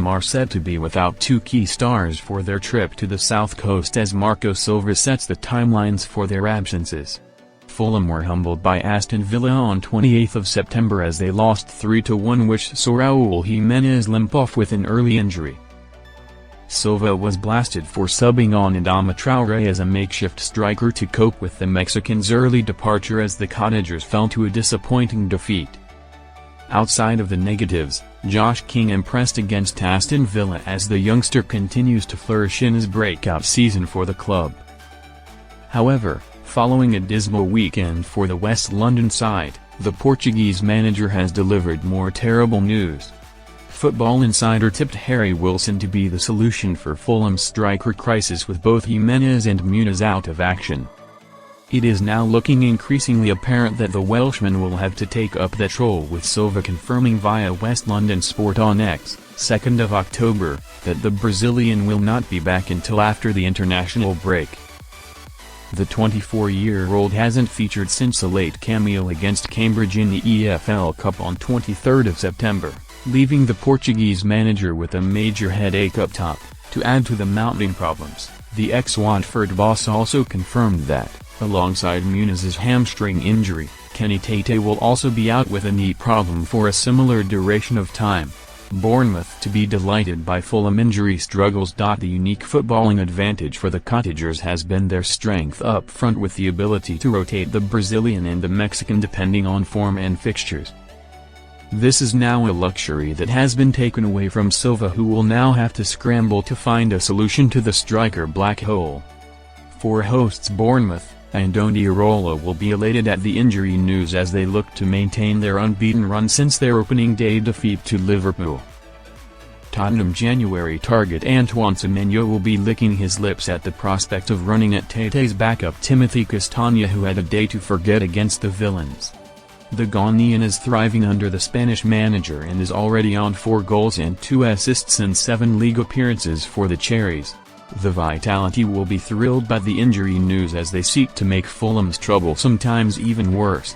Fulham are said to be without two key stars for their trip to the South Coast as Marco Silva sets the timelines for their absences. Fulham were humbled by Aston Villa on 28 September as they lost 3-1, which saw Raul Jimenez limp off with an early injury. Silva was blasted for subbing on Adama Traoré as a makeshift striker to cope with the Mexican's early departure as the Cottagers fell to a disappointing defeat. Outside of the negatives, Josh King impressed against Aston Villa as the youngster continues to flourish in his breakout season for the club. However, following a dismal weekend for the West London side, the Portuguese manager has delivered more terrible news. Football Insider tipped Harry Wilson to be the solution for Fulham's striker crisis with both Jimenez and Muniz out of action. It is now looking increasingly apparent that the Welshman will have to take up that role, with Silva confirming via West London Sport on X, 2nd of October, that the Brazilian will not be back until after the international break. The 24-year-old hasn't featured since a late cameo against Cambridge in the EFL Cup on 23 September, leaving the Portuguese manager with a major headache up top. To add to the mounting problems, the ex-Watford boss also confirmed that, alongside Muniz's hamstring injury, Kenny Tate will also be out with a knee problem for a similar duration of time. Bournemouth to be delighted by Fulham injury struggles. The unique footballing advantage for the Cottagers has been their strength up front, with the ability to rotate the Brazilian and the Mexican depending on form and fixtures. This is now a luxury that has been taken away from Silva, who will now have to scramble to find a solution to the striker black hole. For hosts Bournemouth, Andoni Iraola will be elated at the injury news as they look to maintain their unbeaten run since their opening day defeat to Liverpool. Tottenham January target Antoine Semenyo will be licking his lips at the prospect of running at Tete's backup Timothy Castagne, who had a day to forget against the Villains. The Ghanaian is thriving under the Spanish manager and is already on 4 goals and 2 assists in 7 league appearances for the Cherries. The Vitality will be thrilled by the injury news as they seek to make Fulham's trouble sometimes even worse.